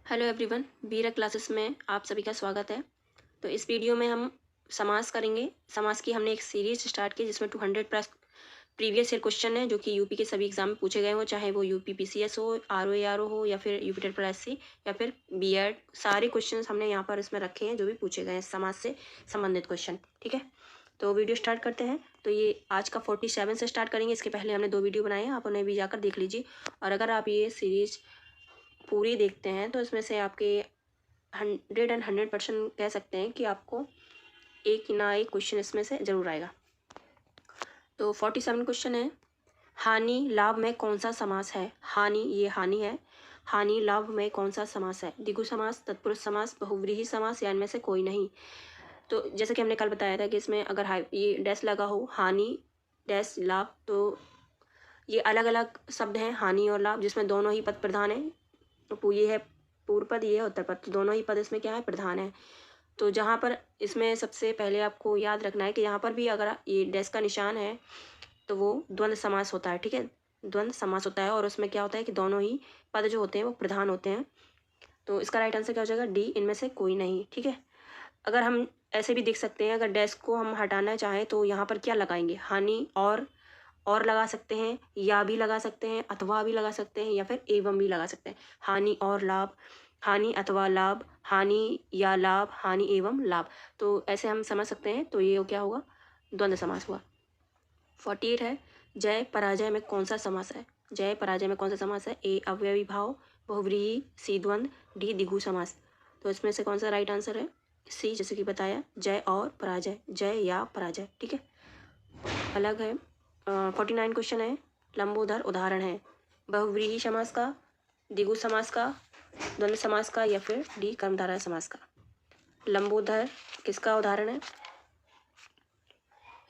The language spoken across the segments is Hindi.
हेलो एवरीवन, वीरा क्लासेस में आप सभी का स्वागत है। तो इस वीडियो में हम समास करेंगे। समास की हमने एक सीरीज स्टार्ट की जिसमें 200 प्लस प्रीवियस ईयर क्वेश्चन है जो कि यूपी के सभी एग्जाम में पूछे गए हो, चाहे वो यूपी पीसीएस हो, आरओ हो या फिर यूपी टेट प्लस सी या फिर बीएड। सारे क्वेश्चन हमने यहाँ पर इसमें रखे हैं जो भी पूछे गए हैं समाज से संबंधित क्वेश्चन। ठीक है, तो वीडियो स्टार्ट करते हैं। तो ये आज का 47 से स्टार्ट करेंगे। इसके पहले हमने 2 वीडियो बनाए हैं, आप उन्हें भी जाकर देख लीजिए। और अगर आप ये सीरीज पूरी देखते हैं तो इसमें से आपके 100% कह सकते हैं कि आपको एक ना एक क्वेश्चन इसमें से जरूर आएगा। तो 47 क्वेश्चन है, हानि लाभ में कौन सा समास है। हानि, ये हानि है। हानि लाभ में कौन सा समास है। द्विगु समास, तत्पुरुष समास, बहुव्रीहि समास या इनमें से कोई नहीं। तो जैसे कि हमने कल बताया था कि इसमें अगर ये डैश लगा हो, हानि डैश लाभ, तो ये अलग अलग शब्द हैं हानि और लाभ, जिसमें दोनों ही पद प्रधान है। तो ये है पूर्व पद, ये है उत्तर पद, तो दोनों ही पद इसमें क्या है, प्रधान है। तो जहाँ पर इसमें सबसे पहले आपको याद रखना है कि यहाँ पर भी अगर ये डैश का निशान है तो वो द्वंद्व समास होता है। ठीक है, द्वंद्व समास होता है और उसमें क्या होता है कि दोनों ही पद जो होते हैं वो प्रधान होते हैं। तो इसका राइट आंसर क्या हो जाएगा, डी, इनमें से कोई नहीं। ठीक है, अगर हम ऐसे भी देख सकते हैं, अगर डैश को हम हटाना चाहें तो यहाँ पर क्या लगाएंगे, हानि और लगा सकते हैं, या भी लगा सकते हैं, अथवा भी लगा सकते हैं, या फिर एवं भी लगा सकते हैं। हानि और लाभ, हानि अथवा लाभ, हानि या लाभ, हानि एवं लाभ। तो ऐसे हम समझ सकते हैं। तो ये क्या होगा, द्वंद्व समास हुआ। 48 है, जय पराजय में कौन सा समास है। जय पराजय में कौन सा समास है। ए अव्ययी भाव, बहुव्रीहि, सी द्वंद्व, डी द्विगु समास। तो इसमें से कौन सा राइट आंसर है, सी, जैसे कि बताया, जय और पराजय, जय या पराजय। ठीक है, अलग है। 49 क्वेश्चन है, लंबोदर उदाहरण है। बहुव्रीहि समास का, द्विगु समास का, द्वंद्व समास का या फिर डी कर्मधारय समास का। लंबोदर किसका उदाहरण है,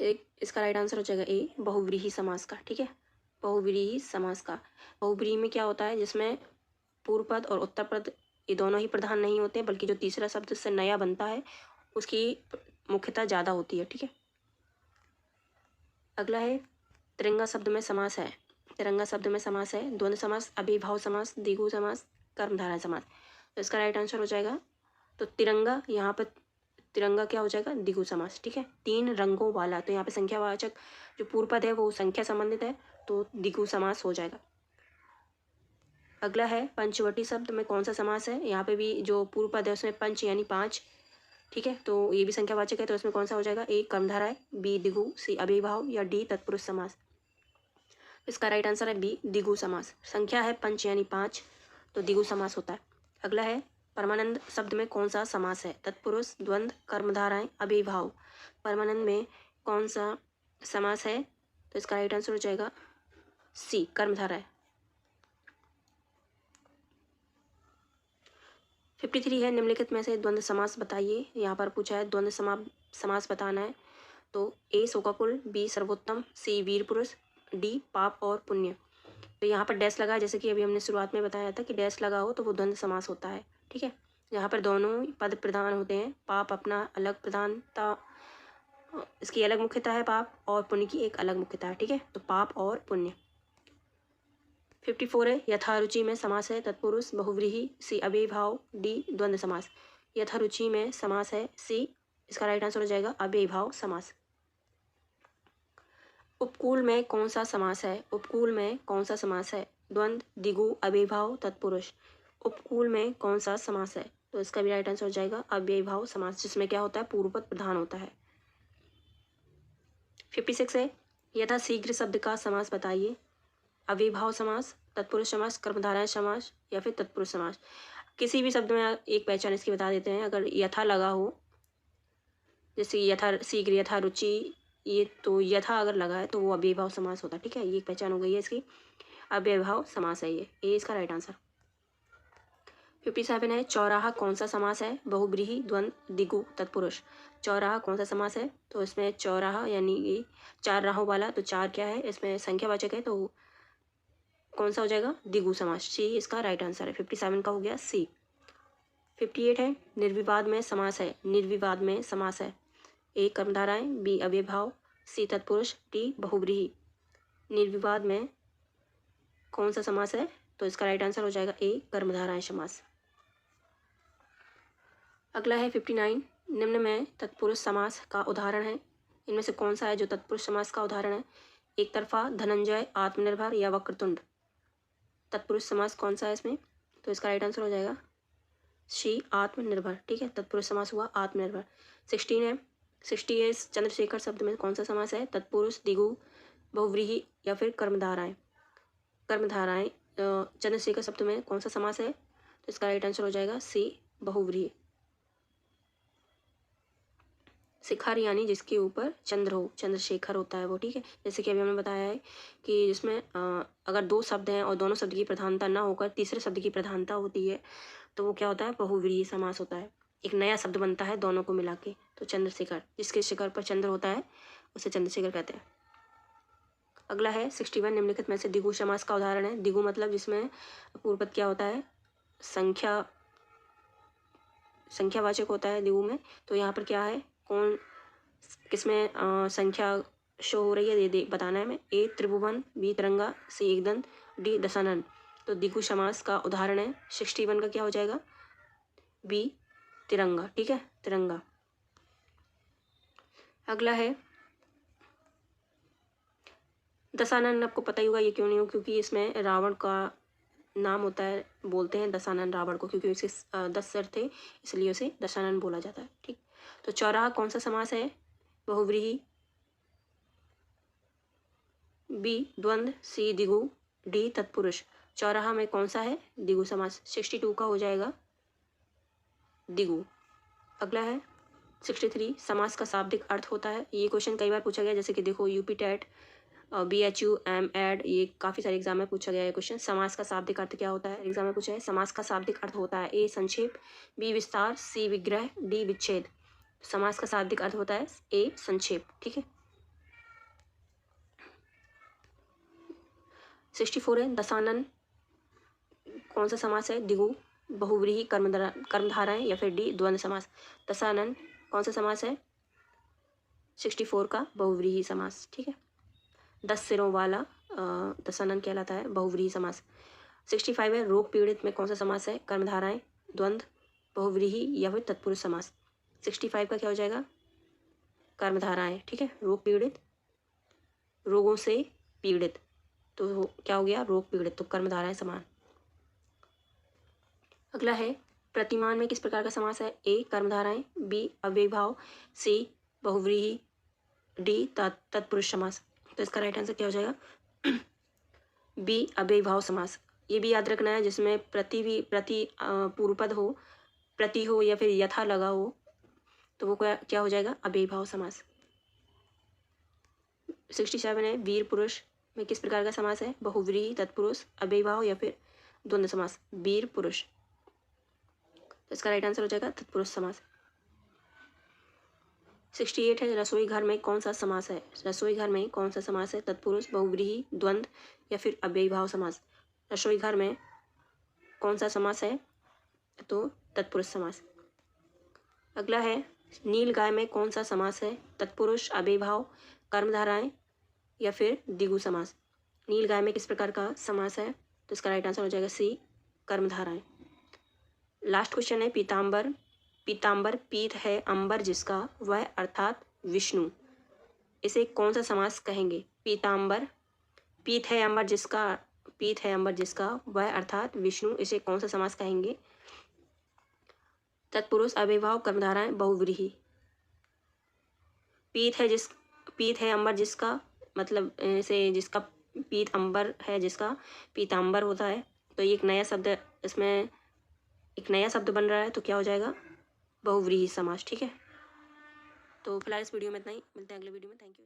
एक इसका राइट आंसर हो जाएगा ए, बहुव्रीहि समास का। ठीक है, बहुव्रीहि समास का। बहुव्रीहि में क्या होता है, जिसमें पूर्व पद और उत्तर पद ये दोनों ही प्रधान नहीं होते, बल्कि जो तीसरा शब्द से नया बनता है उसकी मुख्यता ज़्यादा होती है। ठीक है, अगला है, तिरंगा शब्द में समास है। तिरंगा शब्द में समास है, द्वंद्व समास, अभिभाव समास, द्विगु समास, कर्मधारय समास। तो इसका राइट आंसर हो जाएगा, तो तिरंगा, यहाँ पर तिरंगा क्या हो जाएगा, द्विगु समास। ठीक है, 3 रंगों वाला, तो यहाँ पे संख्यावाचक जो पूर्व पद है वो संख्या संबंधित है, तो द्विगु समास हो जाएगा। अगला है, पंचवटी शब्द में कौन सा समास है। यहाँ पे भी जो पूर्व पद है उसमें पंच यानी 5। ठीक है, तो ये भी संख्यावाचक है, तो इसमें कौन सा हो जाएगा, ए कर्मधारय, बी द्विगु, सी अभिभाव या डी तत्पुरुष समास। इसका राइट आंसर है बी, द्विगु समास। संख्या है पंच यानी 5, तो द्विगु समास होता है। अगला है, परमानंद शब्द में कौन सा समास है। तत्पुरुष, द्वंद्व, कर्मधाराएं, अभिभाव। परमानंद में कौन सा समास है, तो इसका राइट आंसर हो जाएगा सी, कर्मधाराएं। 53 है, निम्नलिखित में से द्वंद्व समास बताइए। यहाँ पर पूछा है द्वंद्व समास बताना है। तो ए शोकाकुल, बी सर्वोत्तम, सी वीर पुरुष, डी पाप और पुण्य। तो यहाँ पर डैश लगा है, जैसे कि अभी हमने शुरुआत में बताया था कि डैश लगा हो तो वो द्वंद्व समास होता है। ठीक है, यहाँ पर दोनों पद प्रधान होते हैं। पाप अपना अलग प्रधानता, इसकी अलग मुख्यता है पाप, और पुण्य की एक अलग मुख्यता है। ठीक है, तो पाप और पुण्य। 54 है, यथारुचि में समास है। तत्पुरुष, बहुव्रीहि, सी अव्ययीभाव, डी द्वंद्व समास। यथारुचि में समास है, सी, इसका राइट आंसर हो जाएगा अव्ययीभाव समास। उपकूल में कौन सा समास है। उपकूल में कौन सा समास है। द्वंद्व, द्विगु, अव्ययीभाव, तत्पुरुष। उपकूल में कौन सा समास है, तो इसका भी राइट आंसर हो जाएगा अव्ययीभाव समास, जिसमें क्या होता है, पूर्व पद प्रधान होता है। 56 है, यथा शीघ्र शब्द का समास बताइए। अव्ययीभाव समास, तत्पुरुष समास, कर्मधारय समास या फिर तत्पुरुष समास। किसी भी शब्द में एक पहचान इसकी बता देते हैं। अगर यथा लगा हो, जैसे यथा शीघ्र, यथा रुचि, ये तो यथा अगर लगा है तो वो अव्ययीभाव समास होता है। ठीक है, ये एक पहचान हो गई है इसकी, अव्ययीभाव समास है ये, इसका राइट आंसर। 57 है, चौराहा कौन सा समास है। बहुव्रीहि, द्वंद्व, द्विगु, तत्पुरुष। चौराहा कौन सा समास है, तो इसमें चौराहा यानी ये 4 राहों वाला, तो 4 क्या है, इसमें संख्यावाचक है, तो कौन सा हो जाएगा, द्विगु समास। सी इसका राइट आंसर है। 57 का हो गया सी। 58 है, निर्विवाद में समास है। निर्विवाद में समास है, ए कर्मधाराएं, बी अव्ययीभाव, सी तत्पुरुष, डी बहुव्रीहि। निर्विवाद में कौन सा समास है, तो इसका राइट आंसर हो जाएगा ए कर्मधाराएं समास। अगला है 59, निम्न में तत्पुरुष समास का उदाहरण है, इनमें से कौन सा है जो तत्पुरुष समास का उदाहरण है? एक तरफा, धनंजय, आत्मनिर्भर या वक्रतुंड। तत्पुरुष समास कौन सा है इसमें? तो इसका राइट आंसर हो जाएगा सी, आत्मनिर्भर। ठीक है, तत्पुरुष समास हुआ आत्मनिर्भर। 16 है, 60 है, चंद्रशेखर शब्द में कौन सा समास है? तत्पुरुष, द्विगु, बहुव्रीहि या फिर कर्मधाराएं। कर्मधाराएं चंद्रशेखर शब्द में कौन सा समास है? तो इसका राइट आंसर हो जाएगा सी, बहुव्रीहि। शिखर यानी जिसके ऊपर चंद्र हो, चंद्रशेखर होता है वो। ठीक है, जैसे कि अभी हमने बताया है कि जिसमें अगर दो शब्द हैं और दोनों शब्द की प्रधानता ना होकर तीसरे शब्द की प्रधानता होती है तो वो क्या होता है? बहुव्रीहि समास होता है। एक नया शब्द बनता है दोनों को मिला के। तो चंद्रशेखर, जिसके शिखर पर चंद्र होता है उसे चंद्रशेखर कहते हैं। अगला है 61, निम्नलिखित में से द्विगु समास का उदाहरण है। द्विगु मतलब जिसमें पूर्व पद क्या होता है? संख्यावाचक होता है द्विगु में। तो यहाँ पर क्या है, कौन किसमें संख्या शो हो रही है ये बताना है हमें। ए त्रिभुवन, बी तिरंगा, सी एकदंत, डी दशानन। तो द्विगु समास का उदाहरण है 61 का क्या हो जाएगा? बी, तिरंगा। ठीक है, तिरंगा। अगला है दशानन, आपको पता ही होगा ये क्यों नहीं हो, क्योंकि इसमें रावण का नाम होता है, बोलते हैं दशानन रावण को, क्योंकि उसके 10 सर थे इसलिए उसे दशानन बोला जाता है। ठीक, तो चौराहा कौन सा समास है? बहुव्रीहि, बी द्वंद्व, सी द्विगु, डी तत्पुरुष। चौराहा में कौन सा है? द्विगु समास। 62 का हो जाएगा द्विगु। अगला है 63, समास का शाब्दिक अर्थ होता है। ये क्वेश्चन कई बार पूछा गया, जैसे कि देखो यूपी टेट, BHU, MED, ये काफ़ी सारे एग्जाम में पूछा गया है क्वेश्चन। समास का शाब्दिक अर्थ क्या होता है? एग्जाम में पूछा है। समास का शाब्दिक अर्थ होता है ए संक्षेप, बी विस्तार, सी विग्रह, डी विच्छेद। समास का शाब्दिक अर्थ होता है ए संक्षेप। ठीक है। 64 है, दशानन कौन सा समास है? द्विगु, बहुव्रीहि, कर्मधाराएं या फिर डी द्वंद्व समास। दशानन कौन सा समास है? 64 का बहुव्रीहि समास। ठीक है, 10 सिरों वाला दशानन कहलाता है, बहुव्रीहि समास। 65 है, रोग पीड़ित में कौन सा समास है? कर्मधाराएं, द्वंद्व, बहुव्रीहि या फिर तत्पुरुष समास। 65 का क्या हो जाएगा? कर्मधाराएं। ठीक है, रोग पीड़ित, रोगों से पीड़ित, तो क्या हो गया? रोग पीड़ित, तो कर्मधाराएं समान। अगला है प्रतिमान में किस प्रकार का समास है? ए कर्मधाराएं, बी अव्ययीभाव, सी बहुव्रीहि, डी तत्पुरुष समास। तो इसका राइट आंसर क्या हो जाएगा? बी अव्ययीभाव समास। ये भी याद रखना है, जिसमें प्रति पूर्व पद हो, प्रति हो या फिर यथा लगा हो तो वो क्या हो जाएगा? अव्ययीभाव समास। 67 है, वीर पुरुष में किस प्रकार का समास है? बहुव्रीहि, तत्पुरुष, अव्ययीभाव या फिर द्वंद्व समास। वीर पुरुष, तो इसका राइट आंसर हो जाएगा तत्पुरुष समास। 68 है, रसोई घर में कौन सा समास है? रसोई घर में कौन सा समास है? तत्पुरुष, बहुव्रीहि, द्वंद्व या फिर अव्ययीभाव समास। रसोई घर में कौन सा समास है? तो तत्पुरुष समास। अगला है नील गाय में कौन सा समास है? तत्पुरुष, अव्ययीभाव, कर्मधाराएं या फिर द्विगु समास। नील गाय में किस प्रकार का समास है? तो इसका राइट आंसर हो जाएगा सी, कर्मधाराएं। लास्ट क्वेश्चन है पीताम्बर। पीताम्बर पीत है अंबर जिसका, वह अर्थात विष्णु, इसे कौन सा समास कहेंगे? पीताम्बर पीत है अंबर जिसका, पीत है अंबर जिसका, वह अर्थात विष्णु, इसे कौन सा समास कहेंगे? तत्पुरुष, अव्ययीभाव, कर्मधाराएं, बहुव्रीहि। पीत है अंबर जिसका मतलब इसे जिसका पीत अंबर है, जिसका पीताम्बर होता है, तो ये एक नया शब्द, इसमें एक नया शब्द बन रहा है, तो क्या हो जाएगा? बहुव्रीहि समास। ठीक है, तो फिलहाल इस वीडियो में इतना ही, मिलते हैं अगले वीडियो में। Thank you.